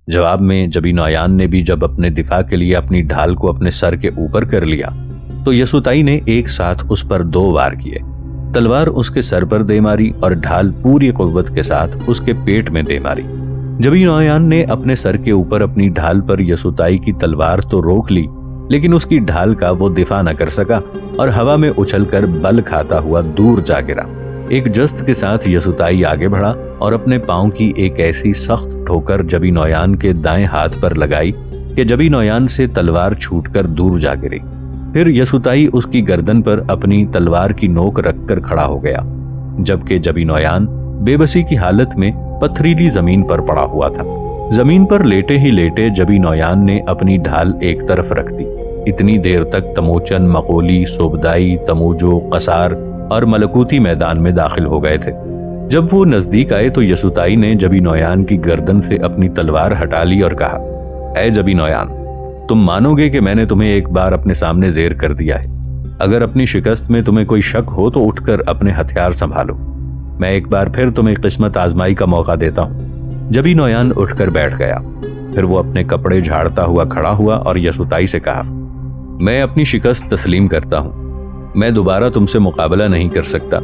جواب میں جبی نویان نے بھی جب اپنے دفاع کے لیے اپنی ڈھال کو اپنے سر کے اوپر کر لیا تو یسوتائی نے ایک ساتھ اس پر 2 وار کیے۔ تلوار اس کے سر پر دے ماری اور ڈھال پوری قوت کے ساتھ اس کے پیٹ میں دے ماری۔ جبی نویان نے اپنے سر کے اوپر اپنی ڈھال پر یسوتائی کی تلوار تو روک لی، لیکن اس کی ڈھال کا وہ دفاع نہ کر سکا اور ہوا میں اچھل کر بل کھاتا ہوا دور جا گرا۔ ایک جست کے ساتھ یسوتائی آگے بڑھا اور اپنے پاؤں کی ایک ایسی سخت ٹھوکر جبی نویان کے دائیں ہاتھ پر لگائی کہ جبی نویان سے تلوار چھوٹ کر دور جا گری۔ پھر یسوتائی اس کی گردن پر اپنی تلوار کی نوک رکھ کر کھڑا ہو گیا، جبکہ جبی نویان بے بسی کی حالت میں پتھریلی زمین پر پڑا ہوا تھا۔ زمین پر لیٹے ہی لیٹے جبی نویان نے اپنی ڈھال ایک طرف رکھ دی۔ اتنی دیر تک تموچن، مغولی، سوبدائی، تموجو، قصار اور ملکوتی میدان میں داخل ہو گئے تھے۔ جب وہ نزدیک آئے تو یسوتائی نے جبی نویان کی گردن سے اپنی تلوار ہٹا لی اور کہا، اے جبی نویان، تم مانو گے کہ میں نے تمہیں ایک بار اپنے سامنے زیر کر دیا ہے۔ اگر اپنی شکست میں تمہیں کوئی شک ہو تو اٹھ کر اپنے ہتھیار سنبھالو، میں ایک بار پھر تمہیں قسمت آزمائی کا موقع دیتا ہوں۔ جبی نویان اٹھ کر بیٹھ گیا۔ پھر وہ اپنے کپڑے جھاڑتا ہوا کھڑا ہوا اور یسوتائی سے کہا، میں اپنی شکست تسلیم کرتا ہوں، میں دوبارہ تم سے مقابلہ نہیں کر سکتا۔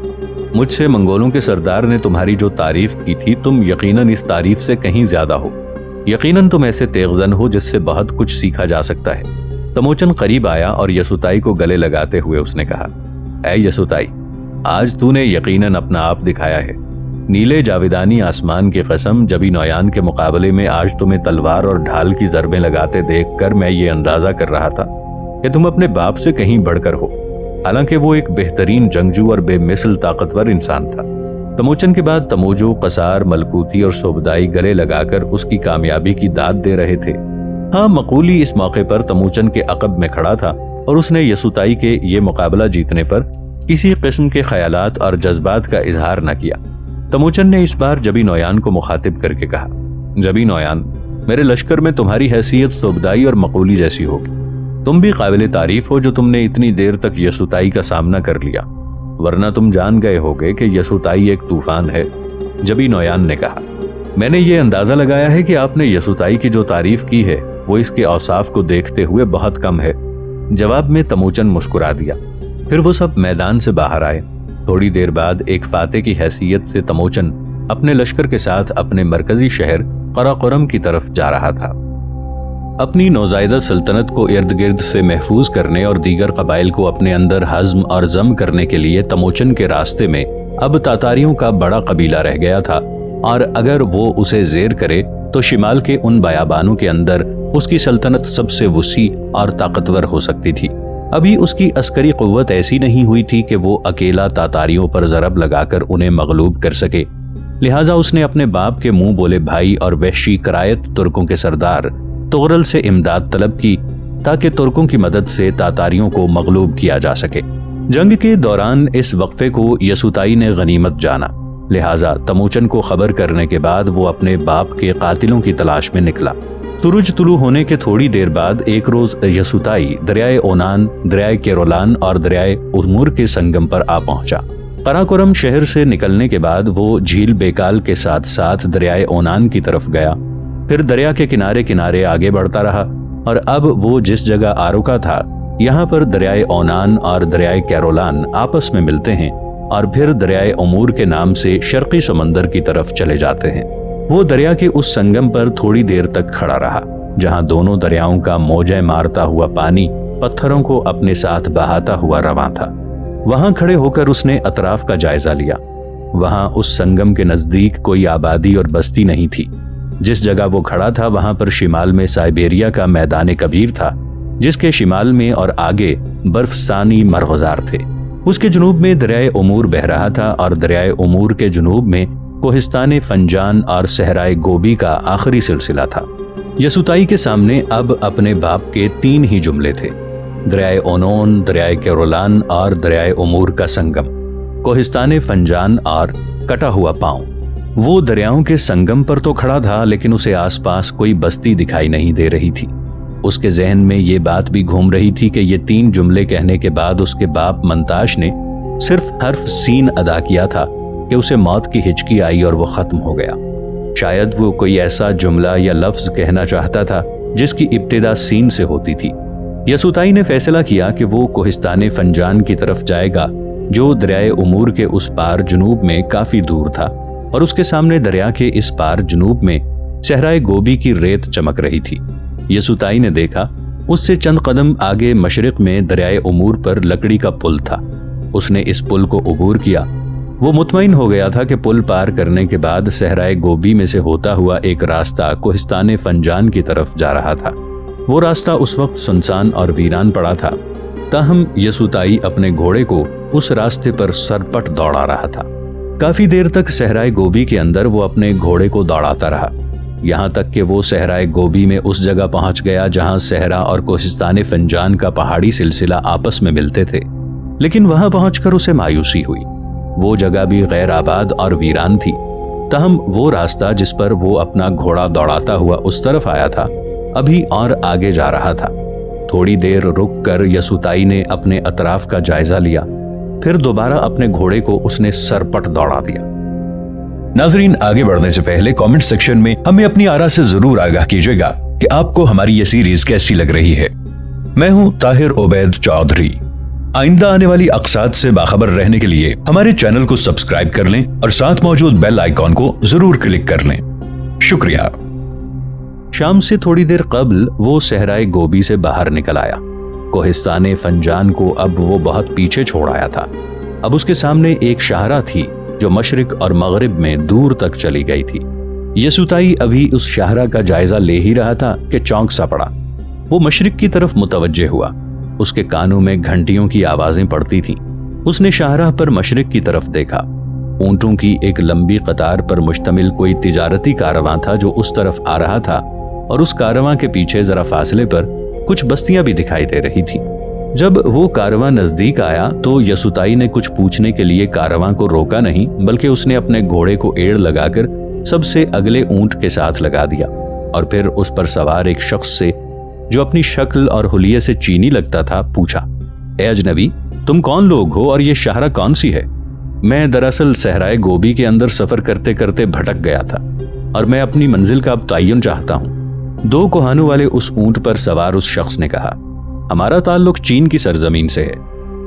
مجھ سے منگولوں کے سردار نے تمہاری جو تعریف کی تھی، تم یقیناً اس تعریف سے کہیں زیادہ ہو۔ یقیناً تم ایسے تیغزن ہو جس سے بہت کچھ سیکھا جا سکتا ہے۔ تموچن قریب آیا اور یسوتائی کو گلے لگاتے ہوئے اس نے کہا، اے یسوتائی، آج تو نے یقیناً اپنا آپ دکھایا ہے۔ نیلے جاویدانی آسمان کی قسم، جبی نویان کے مقابلے میں آج تمہیں تلوار اور ڈھال کی ضربیں لگاتے دیکھ کر میں یہ اندازہ کر رہا تھا کہ تم اپنے باپ سے کہیں بڑھ کر ہو، حالانکہ وہ ایک بہترین جنگجو اور بے مثل طاقتور انسان تھا۔ تموچن کے بعد تموجو، قصار، ملکوتی اور سوبدائی گلے لگا کر اس کی کامیابی کی داد دے رہے تھے۔ ہاں، مقولی اس موقع پر تموچن کے عقب میں کھڑا تھا اور اس نے یسوتائی کے یہ مقابلہ جیتنے پر کسی قسم کے خیالات اور جذبات کا اظہار نہ کیا۔ تموچن نے اس بار جبی نویان کو مخاطب کر کے کہا، جبی نویان، میرے لشکر میں تمہاری حیثیت سوبدائی اور مقولی جیسی ہوگی۔ تم بھی قابل تعریف ہو جو تم نے اتنی دیر تک یسوتائی کا سامنا کر لیا، ورنہ تم جان گئے ہوگے کہ یسوتائی ایک طوفان ہے۔ جبی نویان نے کہا، میں نے یہ اندازہ لگایا ہے کہ آپ نے یسوتائی کی جو تعریف کی ہے وہ اس کے اوصاف کو دیکھتے ہوئے بہت کم ہے۔ جواب میں تموچن مسکرا دیا۔ پھر وہ سب میدان سے باہر آئے۔ تھوڑی دیر بعد ایک فاتح کی حیثیت سے تموچن اپنے لشکر کے ساتھ اپنے مرکزی شہر قراقرم کی طرف جا رہا تھا۔ اپنی نوزائیدہ سلطنت کو ارد گرد سے محفوظ کرنے اور دیگر قبائل کو اپنے اندر ہضم اور ضم کرنے کے لیے تموچن کے راستے میں اب تاتاریوں کا بڑا قبیلہ رہ گیا تھا، اور اگر وہ اسے زیر کرے تو شمال کے ان بیابانوں کے اندر اس کی سلطنت سب سے وسیع اور طاقتور ہو سکتی تھی۔ ابھی اس کی عسکری قوت ایسی نہیں ہوئی تھی کہ وہ اکیلا تاتاریوں پر ضرب لگا کر انہیں مغلوب کر سکے، لہٰذا اس نے اپنے باپ کے منہ بولے بھائی اور وحشی کرایت ترکوں کے سردار تغرل سے امداد طلب کی تاکہ ترکوں کی مدد سے تاتاریوں کو مغلوب کیا جا سکے۔ جنگ کے دوران اس وقفے کو یسوتائی نے غنیمت جانا، لہٰذا تموچن کو خبر کرنے کے بعد وہ اپنے باپ کے قاتلوں کی تلاش میں نکلا۔ سورج طلوع ہونے کے تھوڑی دیر بعد ایک روز یسوتائی دریائے اونان، دریائے کیرولان اور دریائے امور کے سنگم پر آ پہنچا۔ قراقرم شہر سے نکلنے کے بعد وہ جھیل بیکال کے ساتھ ساتھ دریائے اونان کی طرف گیا، پھر دریا کے کنارے کنارے آگے بڑھتا رہا، اور اب وہ جس جگہ آ رکا تھا یہاں پر دریائے اونان اور دریائے کیرولان آپس میں ملتے ہیں اور پھر دریائے امور کے نام سے شرقی سمندر کی طرف چلے جاتے ہیں۔ وہ دریا کے اس سنگم پر تھوڑی دیر تک کھڑا رہا جہاں دونوں دریاؤں کا موجیں مارتا ہوا پانی پتھروں کو اپنے ساتھ بہاتا ہوا رواں تھا۔ وہاں کھڑے ہو کر اس نے اطراف کا جائزہ لیا۔ وہاں اس سنگم کے نزدیک کوئی آبادی اور بستی نہیں تھی۔ جس جگہ وہ کھڑا تھا وہاں پر شمال میں سائبیریا کا میدان کبیر تھا، جس کے شمال میں اور آگے برفستانی مرغزار تھے۔ اس کے جنوب میں دریائے امور بہہ رہا تھا اور دریائے امور کے جنوب میں کوہستان فنجان اور صحرائے گوبی کا آخری سلسلہ تھا۔ یسوتائی کے سامنے اب اپنے باپ کے 3 ہی جملے تھے: دریائے اونون، دریائے کیرولان اور دریائے امور کا سنگم، کوہستان فنجان اور کٹا ہوا پاؤں۔ وہ دریاؤں کے سنگم پر تو کھڑا تھا لیکن اسے آس پاس کوئی بستی دکھائی نہیں دے رہی تھی۔ اس کے ذہن میں یہ بات بھی گھوم رہی تھی کہ یہ 3 جملے کہنے کے بعد اس کے باپ منتاش نے صرف حرف سین ادا کیا تھا کہ اسے موت کی ہچکی آئی اور وہ ختم ہو گیا۔ शायद वो कोई ऐसा जुमला या लफ्ज कहना चाहता था जिसकी इब्तिदा सीन से होती थी। यसुताई ने फैसला किया कि वो कोहिस्तान फंजान की तरफ जाएगा, जो दरियाए उमूर के उस पार जुनूब में काफी दूर था, और उसके सामने दरिया के इस पार जुनूब में सहराए गोबी की रेत चमक रही थी। यसुताई ने देखा उससे चंद कदम आगे मशरिक में दरियाए उमूर पर लकड़ी का पुल था। उसने इस पुल को उबूर किया। वो मुतमईन हो गया था कि पुल पार करने के बाद सहराए गोबी में से होता हुआ एक रास्ता कोहिस्तान फंजान की तरफ जा रहा था। वो रास्ता उस वक्त सुनसान और वीरान पड़ा था, ताहम यसुताई अपने घोड़े को उस रास्ते पर सरपट दौड़ा रहा था। काफी देर तक सहराए गोबी के अंदर वो अपने घोड़े को दौड़ाता रहा, यहाँ तक कि वो सहराए गोबी में उस जगह पहुंच गया जहां सहरा और कोहिस्तान फंजान का पहाड़ी सिलसिला आपस में मिलते थे। लेकिन वहां पहुंचकर उसे मायूसी हुई। वो जगह भी गैर आबाद और वीरान थी। ताहम वो रास्ता जिस पर वो अपना घोड़ा दौड़ाता हुआ उस तरफ आया था, अभी और आगे जा रहा था। थोड़ी देर रुक कर यसुताई ने अपने अतराफ का जायजा लिया, फिर दोबारा अपने घोड़े को उसने सरपट दौड़ा दिया। नाजरीन, आगे बढ़ने से पहले कमेंट सेक्शन में हमें अपनी आरा से जरूर आगाह कीजिएगा कि आपको हमारी ये सीरीज कैसी लग रही है। मैं हूं ताहिर उबैद चौधरी। आइंदा आने वाली अक़साद से बाखबर रहने के लिए हमारे चैनल को सब्सक्राइब कर लें और साथ मौजूद बेल आइकॉन को जरूर क्लिक कर लें। शुक्रिया। शाम से थोड़ी देर कबल वो सहराए गोबी से बाहर निकल आया। कोहिस्तान फंजान को अब वो बहुत पीछे छोड़ आया था। अब उसके सामने एक शाहरा थी जो मशरिक और मगरिब में दूर तक चली गई थी। यसुताई अभी उस शाहरा का जायजा ले ही रहा था कि चौंक सा पड़ा। वो मशरिक की तरफ मुतवज्जे हुआ। उसके कानों में घंटियों की आवाजें पड़ती थीं। उसने शाहरा पर मशरिक की तरफ देखा। ऊंटों की एक लंबी कतार पर मुश्तमिल कोई तिजारती कारवां था जो उस तरफ आ रहा था, और उस कारवां के पीछे जरा फासले पर कुछ बस्तियां भी दिखाई दे रही थी। जब वो कारवां नजदीक आया तो यसुताई ने कुछ पूछने के लिए कारवां को रोका नहीं, बल्कि उसने अपने घोड़े को एड़ लगाकर सबसे अगले ऊंट के साथ लगा दिया, और फिर उस पर सवार एक शख्स से जो अपनी शक्ल और हुलिये से चीनी लगता था पूछा, ए अजनबी, तुम कौन लोग हो और ये शाहरा कौन सी है? मैं दरअसल सहराए गोबी के अंदर सफर करते करते भटक गया था और मैं अपनी मंजिल का अब तयन चाहता हूँ। 2 कोहानों वाले उस ऊंट पर सवार उस शख्स ने कहा, हमारा ताल्लुक चीन की सरजमीन से है।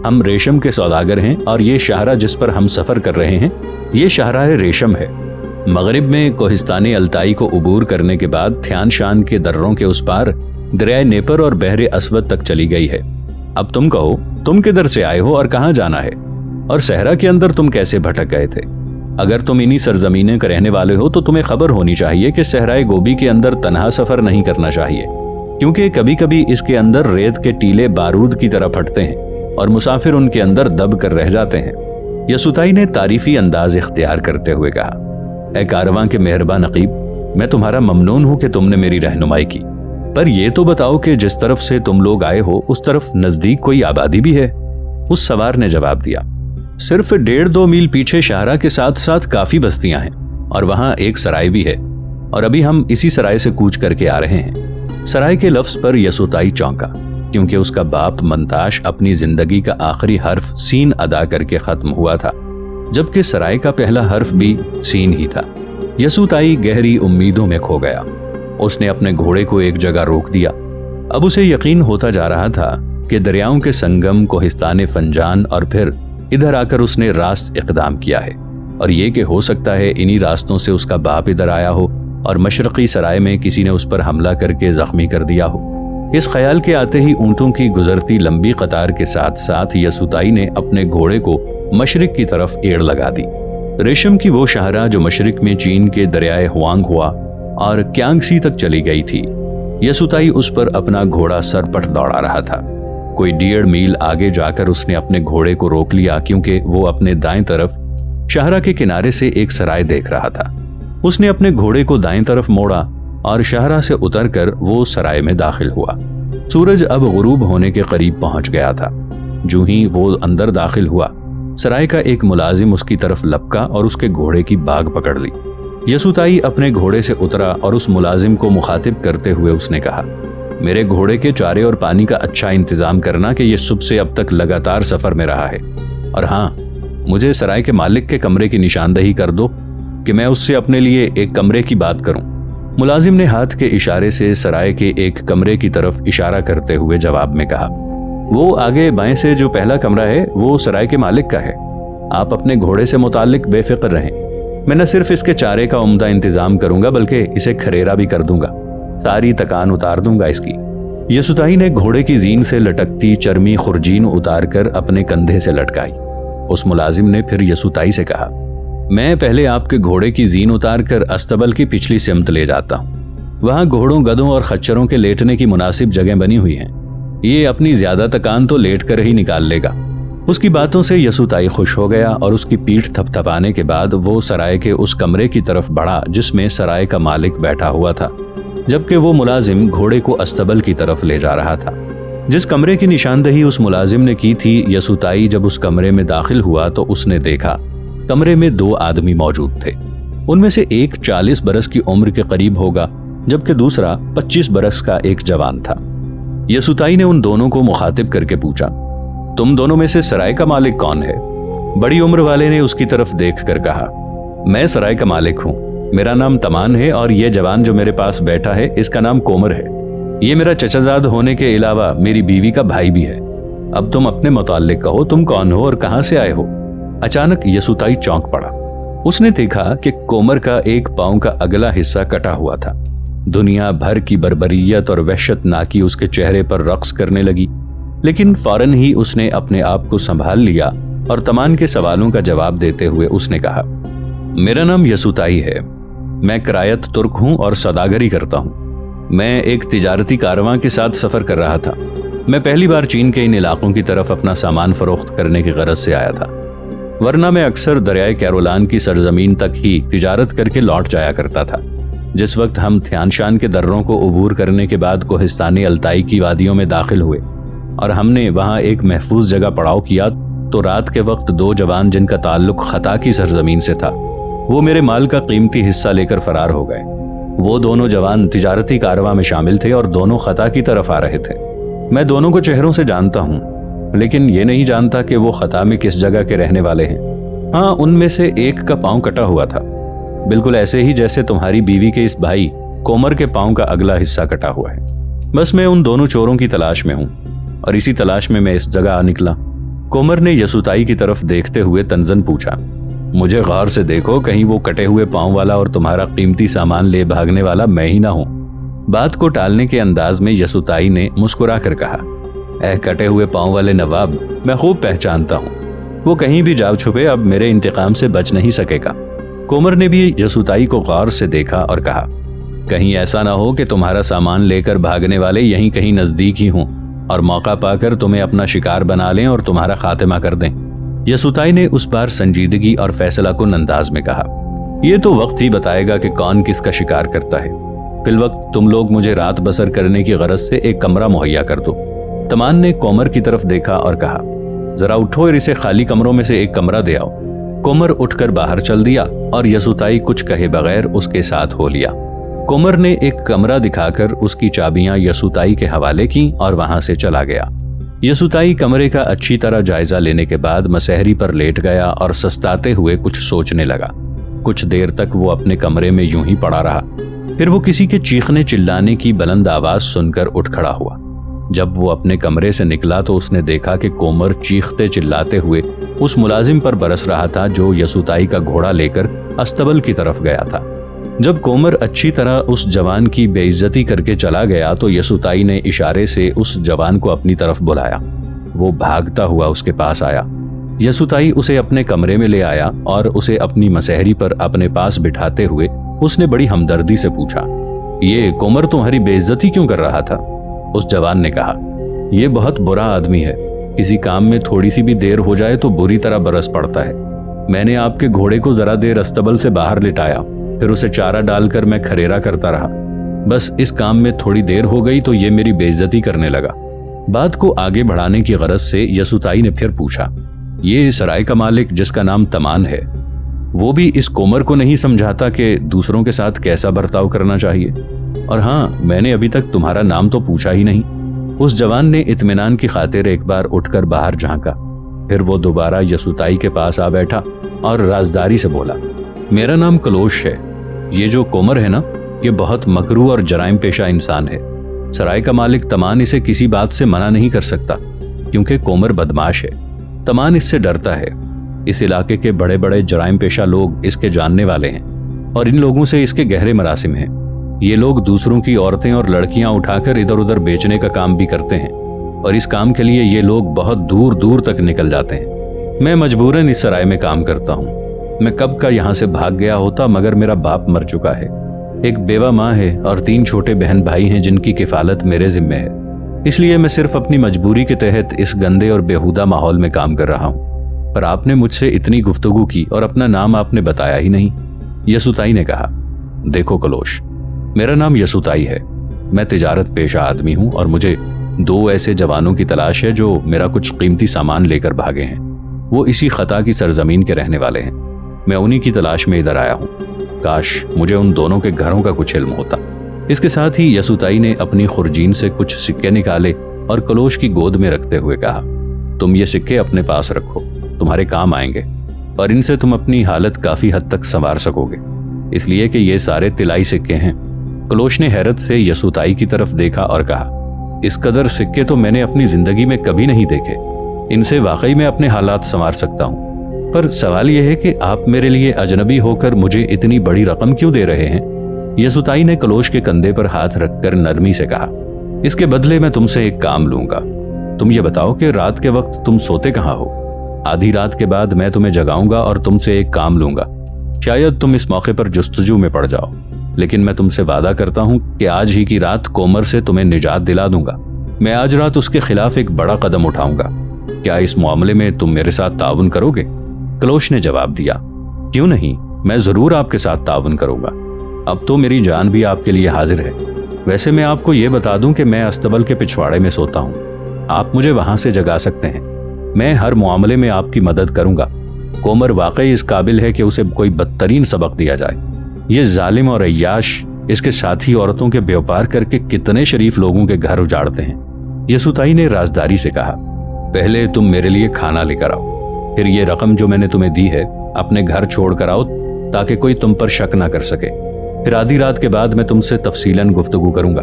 हम रेशम के सौदागर हैं और ये शाहरा जिस पर हम सफर कर रहे हैं, ये शाहराए रेशम है। मगरिब में कोहिस्तान अल्ताई को उबूर करने के बाद थ्यान शान के दर्रों के उस पार दरियाए नेपर और बहरे अस्वद तक चली गई है। अब तुम कहो, तुम किधर से आए हो और कहाँ जाना है, और सहरा के अंदर तुम कैसे भटक गए थे? अगर तुम इन्हीं सरजमीने के रहने वाले हो तो तुम्हें खबर होनी चाहिए कि सहराए गोबी के अंदर तन्हा सफर नहीं करना चाहिए, क्योंकि कभी कभी इसके अंदर रेत के टीले बारूद की तरह फटते हैं और मुसाफिर उनके अंदर दब कर रह जाते हैं। यसुताई ने तारीफी अंदाज इख्तियार करते हुए कहा, ए कारवां के मेहरबान अकीब, मैं तुम्हारा ममनून हूं कि तुमने मेरी रहनुमाई की, पर यह तो बताओ कि जिस तरफ से तुम लोग आए हो उस तरफ नजदीक कोई आबादी भी है? उस सवार ने जवाब दिया, सिर्फ 1.5-2 मील पीछे शाहरा के साथ साथ काफी बस्तियां हैं और वहां एक सराय भी है, और अभी हम इसी सराय से कूच करके आ रहे हैं। सराय के लफ्ज पर यसुताई चौंका, क्योंकि उसका बाप मंताश अपनी जिंदगी का आखिरी हर्फ सीन अदा करके खत्म हुआ था, जबकि सराय का पहला हर्फ भी सीन ही था। यसुताई गहरी उम्मीदों में खो गया। उसने अपने घोड़े को एक जगह रोक दिया। अब उसे यकीन होता जा रहा था कि दरियाओं के संगम कोहिस्तान फंजान और फिर इधर आकर उसने रास्त इक़दाम किया है, और ये कि हो सकता है इन्हीं रास्तों से उसका बाप इधर आया हो और मशरक़ी सराय में किसी ने उस पर हमला करके जख्मी कर दिया हो। इस ख्याल के आते ही ऊंटों की गुजरती लंबी कतार के साथ साथ यसुताई ने अपने घोड़े को मशरिक की तरफ एड़ लगा दी। रेशम की वो शाहरा जो मशरिक में चीन के दरियाए हुआंग हुआ और क्यांगसी तक चली गई थी। यसुताई उस पर अपना घोड़ा सरपट दौड़ा रहा था। कोई 1.5 मील आगे जाकर उसने अपने घोड़े को रोक लिया, क्योंकि वो अपने दाएं तरफ शाहरा के किनारे से एक सराय देख रहा था। उसने अपने घोड़े को दाएं तरफ मोड़ा और शाहरा से उतरकर वो सराय में दाखिल हुआ। सूरज अब गुरूब होने के करीब पहुंच गया था। जो ही वो अंदर दाखिल हुआ, सराय का एक मुलाजिम उसकी तरफ लपका और उसके घोड़े की बाग पकड़ ली। यसुताई अपने घोड़े से उतरा और उस मुलाजिम को मुखातिब करते हुए उसने कहा, मेरे घोड़े के चारे और पानी का अच्छा इंतजाम करना कि ये सुबह से अब तक लगातार सफर में रहा है, और हाँ, मुझे सराय के मालिक के कमरे की निशानदही कर दो कि मैं उससे अपने लिए एक कमरे की बात करूं। मुलाजिम ने हाथ के इशारे से सराय के एक कमरे की तरफ इशारा करते हुए जवाब में कहा, वो आगे बाएं से जो पहला कमरा है वो सराय के मालिक का है। आप अपने घोड़े से मुताल्लिक बेफिक्र रहें। मैं न सिर्फ इसके चारे का उम्दा इंतजाम करूंगा बल्कि इसे खरेरा भी कर दूंगा, सारी तकान उतार दूंगा इसकी। यसुताई ने घोड़े की जीन से लटकती चर्मी खुरजीन उतारकर अपने कंधे से लटकाई। उस मुलाजिम ने फिर यसुताई से कहा, मैं पहले आपके घोड़े की जीन उतार कर अस्तबल की पिछली सिमत ले जाता हूँ। वहां घोड़ों, गधों और खच्चरों के लेटने की मुनासिब जगह बनी हुई हैं। ये अपनी ज्यादा तकान तो लेट कर ही निकाल लेगा। उसकी बातों से यसुताई खुश हो गया और उसकी पीठ थपथपाने के बाद वो सराय के उस कमरे की तरफ बढ़ा जिसमें सराय का मालिक बैठा हुआ था, जबकि वो मुलाजिम घोड़े को अस्तबल की तरफ ले जा रहा था। जिस कमरे की निशानदही उस मुलाजिम ने की थी, यसुताई जब उस कमरे में दाखिल हुआ तो उसने देखा कमरे में 2 आदमी मौजूद थे। उनमें से एक 40 बरस की उम्र के करीब होगा, जबकि दूसरा 25 बरस का एक जवान था। यसुताई ने उन दोनों को मुखातिब करके पूछा, तुम दोनों में से सराय का मालिक कौन है? बड़ी उम्र वाले ने उसकी तरफ देखकर कहा, मैं सराय का मालिक हूं। मेरा नाम तमान है और ये जवान जो मेरे पास बैठा है इसका नाम कोमर है। ये मेरा चचाजाद होने के अलावा मेरी बीवी का भाई भी है। अब तुम अपने मुताल्लिक कहो, तुम कौन हो और कहां से आए हो? अचानक यसुताई चौंक पड़ा। उसने देखा कि कोमर का एक पांव का अगला हिस्सा कटा हुआ था। दुनिया भर की बर्बरियत और वहशतनाकी उसके चेहरे पर रक्स करने लगी, लेकिन फौरन ही उसने अपने आप को संभाल लिया और तमान के सवालों का जवाब देते हुए उसने कहा, मेरा नाम यसुताई है। मैं करायत तुर्क हूं और सौदागरी करता हूं। मैं एक तिजारती कारवां के साथ सफर कर रहा था। मैं पहली बार चीन के इन इलाकों की तरफ अपना सामान फरोख्त करने की गरज से आया था, वरना मैं अक्सर दरियाए कैरोलान की सरजमीन तक ही तिजारत करके लौट जाया करता था। जिस वक्त हम थ्यानशान के दर्रों को उबूर करने के बाद कोहिस्तानी अल्ताई की वादियों में दाखिल हुए और हमने वहां एक महफूज जगह पड़ाव किया, तो रात के वक्त 2 जवान जिनका ताल्लुक खता की सरजमीन से था, वो मेरे माल का कीमती हिस्सा लेकर फरार हो गए। वो दोनों जवान तिजारती कारवां में शामिल थे और दोनों खता की तरफ आ रहे थे। मैं दोनों को चेहरों से जानता हूँ, लेकिन ये नहीं जानता कि वो खता में किस जगह के रहने वाले हैं। हाँ, उनमें से एक का पांव कटा हुआ था, बिल्कुल ऐसे ही जैसे तुम्हारी बीवी के इस भाई कोमर के पांव का अगला हिस्सा कटा हुआ है। बस मैं उन दोनों चोरों की तलाश में हूँ और इसी तलाश में मैं इस जगह आ निकला। कोमर ने यसुताई की तरफ देखते हुए तंजन पूछा, मुझे गौर से देखो, कहीं वो कटे हुए पांव वाला और तुम्हारा कीमती सामान ले भागने वाला मैं ही ना हूं। बात को टालने के अंदाज में यसुताई ने मुस्कुरा कर कहा, कटे हुए पांव वाले नवाब, मैं खूब पहचानता हूं। वो कहीं भी जा छुपे, अब मेरे इंतकाम से बच नहीं सकेगा। कोमर ने भी यसुताई को गौर से देखा और कहा, कहीं ऐसा ना हो कि तुम्हारा सामान लेकर भागने वाले यहीं कहीं नजदीक ही हों और मौका पाकर तुम्हें अपना शिकार बना लें और तुम्हारा खात्मा कर दें। यसुताई ने उस बार संजीदगी और फैसला कुन अंदाज में कहा, यह तो वक्त ही बताएगा कि कौन किसका शिकार करता है। फिलवक्त तुम लोग मुझे रात बसर करने की गरज से एक कमरा मुहैया कर दो। तमान ने कोमर की तरफ देखा और कहा, जरा उठो और इसे खाली कमरों में से एक कमरा दे आओ। कोमर उठकर बाहर चल दिया और यसुताई कुछ कहे बगैर उसके साथ हो लिया। कोमर ने एक कमरा दिखाकर उसकी चाबियां यसुताई के हवाले की और वहां से चला गया। यसुताई कमरे का अच्छी तरह जायजा लेने के बाद मसहरी पर लेट गया और सस्ताते हुए कुछ सोचने लगा। कुछ देर तक वो अपने कमरे में यूं ही पड़ा रहा। फिर वो किसी के चीखने चिल्लाने की बुलंद आवाज सुनकर उठ खड़ा हुआ। जब वो अपने कमरे से निकला तो उसने देखा कि कोमर चीखते चिल्लाते हुए उस मुलाजिम पर बरस रहा था जो यसुताई का घोड़ा लेकर अस्तबल की तरफ गया था। जब कोमर अच्छी तरह उस जवान की बेइज्जती करके चला गया तो यसुताई ने इशारे से उस जवान को अपनी तरफ बुलाया। वो भागता हुआ उसके पास आया। यसुताई उसे अपने कमरे में ले आया और उसे अपनी मसहरी पर अपने पास बिठाते हुए उसने बड़ी हमदर्दी से पूछा, ये कोमर तुम्हारी बेइज्जती क्यों कर रहा था? उस जवान ने कहा, ये बहुत बुरा आदमी है, किसी काम में थोड़ी सी भी देर हो जाए तो बुरी तरह बरस पड़ता है। मैंने आपके घोड़े को जरा देर अस्तबल से बाहर लिटाया, फिर उसे चारा डालकर मैं खरेरा करता रहा। बस इस काम में थोड़ी देर हो गई तो ये मेरी बेइज्जती करने लगा। बात को आगे बढ़ाने की गरज से यसुताई ने फिर पूछा, ये सराय का मालिक जिसका नाम तमान है, वो भी इस कोमर को नहीं समझाता कि दूसरों के साथ कैसा बर्ताव करना चाहिए? और हाँ, मैंने अभी तक तुम्हारा नाम तो पूछा ही नहीं। उस जवान ने इत्मीनान की खातिर एक बार उठकर बाहर झांका, फिर वो दोबारा यसुताई के पास आ बैठा और राजदारी से बोला, मेरा नाम कलोश है। ये जो कोमर है ना, ये बहुत मकरू और जराइम पेशा इंसान है। सराय का मालिक तमान इसे किसी बात से मना नहीं कर सकता, क्योंकि कोमर बदमाश है। तमान इससे डरता है। इस इलाके के बड़े बड़े जराइम पेशा लोग इसके जानने वाले हैं और इन लोगों से इसके गहरे मरासिम हैं। ये लोग दूसरों की औरतें और लड़कियां उठाकर इधर उधर बेचने का काम भी करते हैं और इस काम के लिए ये लोग बहुत दूर दूर तक निकल जाते हैं। मैं मजबूरन इस सराय में काम करता हूँ। मैं कब का यहाँ से भाग गया होता, मगर मेरा बाप मर चुका है। एक बेवा माँ है और 3 छोटे बहन भाई हैं जिनकी किफालत मेरे जिम्मे है। इसलिए मैं सिर्फ अपनी मजबूरी के तहत इस गंदे और बेहुदा माहौल में काम कर रहा हूँ। पर आपने मुझसे इतनी गुफ्तगू की और अपना नाम आपने बताया ही नहीं। यसुताई ने कहा, देखो कलोश, मेरा नाम यसुताई है। मैं तिजारत पेशा आदमी हूँ और मुझे 2 ऐसे जवानों की तलाश है जो मेरा कुछ कीमती सामान लेकर भागे हैं। वो इसी खता की सरजमीन के रहने वाले हैं। मैं उन्हीं की तलाश में इधर आया हूँ। काश मुझे उन दोनों के घरों का कुछ इल्म होता। इसके साथ ही यसुताई ने अपनी खुरजीन से कुछ सिक्के निकाले और कलोश की गोद में रखते हुए कहा, तुम ये सिक्के अपने पास रखो, तुम्हारे काम आएंगे और इनसे तुम अपनी हालत काफी हद तक संवार सकोगे, इसलिए कि ये सारे तिलाई सिक्के हैं। कलोश ने हैरत से यसुताई की तरफ देखा और कहा, इस कदर सिक्के तो मैंने अपनी जिंदगी में कभी नहीं देखे। इनसे वाकई में अपने हालात संवार सकता हूँ। पर सवाल यह है कि आप मेरे लिए अजनबी होकर मुझे इतनी बड़ी रकम क्यों दे रहे हैं? यसुताई ने कलोश के कंधे पर हाथ रखकर नरमी से कहा, इसके बदले मैं तुमसे एक काम लूंगा। तुम ये बताओ कि रात के वक्त तुम सोते कहाँ हो? आधी रात के बाद मैं तुम्हें जगाऊंगा और तुमसे एक काम लूंगा। शायद तुम इस मौके पर जुस्तजू में पड़ जाओ, लेकिन मैं तुमसे वादा करता हूं कि आज ही की रात कोमर से तुम्हें निजात दिला दूंगा। मैं आज रात उसके खिलाफ एक बड़ा कदम उठाऊंगा। क्या इस मामले में तुम मेरे साथ ताउन करोगे? कलोश ने जवाब दिया, क्यों नहीं, मैं जरूर आपके साथ ताउन करूंगा। अब तो मेरी जान भी आपके लिए हाजिर है। वैसे मैं आपको यह बता दूं कि मैं अस्तबल के पिछवाड़े में सोता हूं। आप मुझे वहां से जगा सकते हैं। मैं हर मामले में आपकी मदद करूंगा। कोमर वाकई इस काबिल है कि उसे कोई बदतरीन सबक दिया जाए। ये जालिम और अय्याश इसके साथी औरतों के व्यापार करके कितने शरीफ लोगों के घर उजाड़ते हैं। यसुताई ने राजदारी से कहा, पहले तुम मेरे लिए खाना लेकर आओ, फिर ये रकम जो मैंने तुम्हें दी है अपने घर छोड़ कर आओ ताकि कोई तुम पर शक ना कर सके। फिर आधी रात के बाद मैं तुमसे तफसीलन गुफ्तगू करूंगा।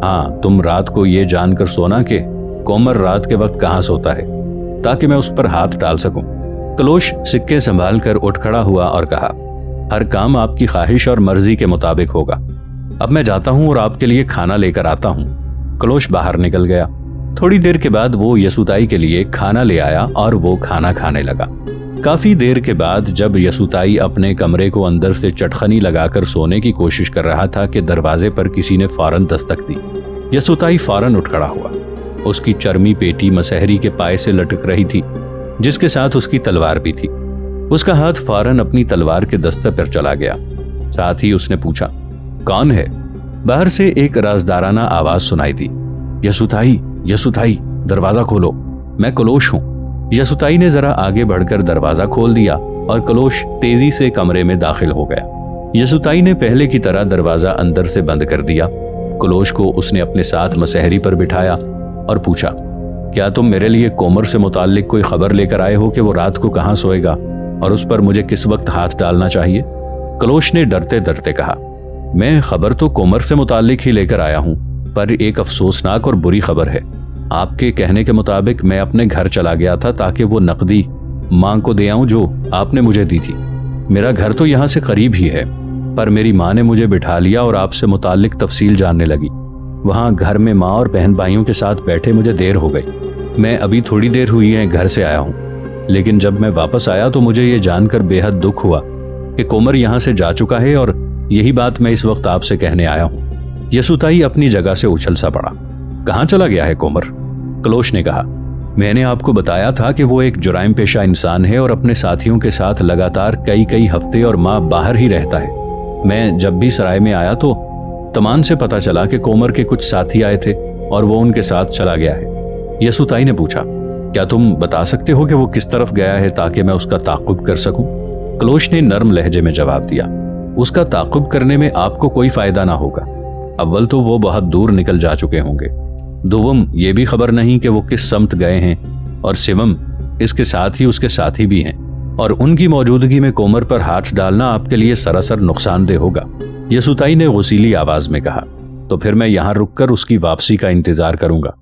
हाँ, तुम रात को ये जानकर सोना कि कोमर रात के वक्त कहाँ सोता है, ताकि मैं उस पर हाथ डाल सकूं। कलोश सिक्के संभाल कर उठ खड़ा हुआ और कहा, हर काम आपकी ख्वाहिश और मर्जी के मुताबिक होगा। अब मैं जाता हूं और आपके लिए खाना लेकर आता हूं। कलोश बाहर निकल गया। थोड़ी देर के बाद वो यसुताई के लिए खाना ले आया और वो खाना खाने लगा। काफी देर के बाद जब यसुताई अपने कमरे को अंदर से चटखनी लगाकर सोने की कोशिश कर रहा था कि दरवाजे पर किसी ने फौरन दस्तक दी। यसुताई फौरन उठ खड़ा हुआ। उसकी चर्मी पेटी मसहरी के पाए से लटक रही थी, जिसके साथ उसकी तलवार भी थी। उसका हाथ फौरन अपनी तलवार के दस्ते पर चला गया। साथ ही उसने पूछा, कौन है? बाहर से एक राजदाराना आवाज सुनाई दी, यसुताई, यसुताई, दरवाजा खोलो, मैं कलोश हूं। यसुताई ने जरा आगे बढ़कर दरवाजा खोल दिया और कलोश तेजी से कमरे में दाखिल हो गया। यसुताई ने पहले की तरह दरवाजा अंदर से बंद कर दिया। कलोश को उसने अपने साथ मसहरी पर बिठाया और पूछा, क्या तुम मेरे लिए कोमर से मुताल्लिक कोई खबर लेकर आए हो कि वो रात को कहाँ सोएगा और उस पर मुझे किस वक्त हाथ डालना चाहिए? कलोश ने डरते डरते कहा, मैं खबर तो कोमर से मुताल्लिक ही लेकर आया हूं, पर एक अफसोसनाक और बुरी खबर है। आपके कहने के मुताबिक मैं अपने घर चला गया था ताकि वो नकदी मां को दे आऊं जो आपने मुझे दी थी। मेरा घर तो यहाँ से करीब ही है, पर मेरी माँ ने मुझे बिठा लिया और आपसे मुताल्लिक तफसील जानने लगी। वहां घर में माँ और बहन भाइयों के साथ बैठे मुझे देर हो गई। मैं अभी थोड़ी देर हुई है घर से आया हूँ, लेकिन जब मैं वापस आया तो मुझे ये जानकर बेहद दुख हुआ कि कोमर यहाँ से जा चुका है और यही बात मैं इस वक्त आपसे कहने आया हूँ। यसुताई अपनी जगह से उछल सा पड़ा। कहाँ चला गया है कोमर? कलोश ने कहा, मैंने आपको बताया था कि वो एक जुराइम पेशा इंसान है और अपने साथियों के साथ लगातार कई हफ्ते और माह बाहर ही रहता है। मैं जब भी सराय में आया तो तमान से पता चला कि कोमर के कुछ साथी आए थे और वो उनके साथ चला गया है। यसुताई ने पूछा, क्या तुम बता सकते हो कि वो किस तरफ गया है ताकि मैं उसका ताक़ुब कर सकूं? कलोश ने नर्म लहजे में जवाब दिया, उसका ताक़ुब करने में आपको कोई फायदा ना होगा। अव्वल तो वो बहुत दूर निकल जा चुके होंगे, दोवम ये भी खबर नहीं कि वो किस समत गए हैं, और सिवम इसके साथ ही उसके साथी भी हैं और उनकी मौजूदगी में कोमर पर हाथ डालना आपके लिए सरासर नुकसानदेह होगा। यसुताई ने गुस्सीली आवाज में कहा। तो फिर मैं यहां रुककर उसकी वापसी का इंतजार करूंगा।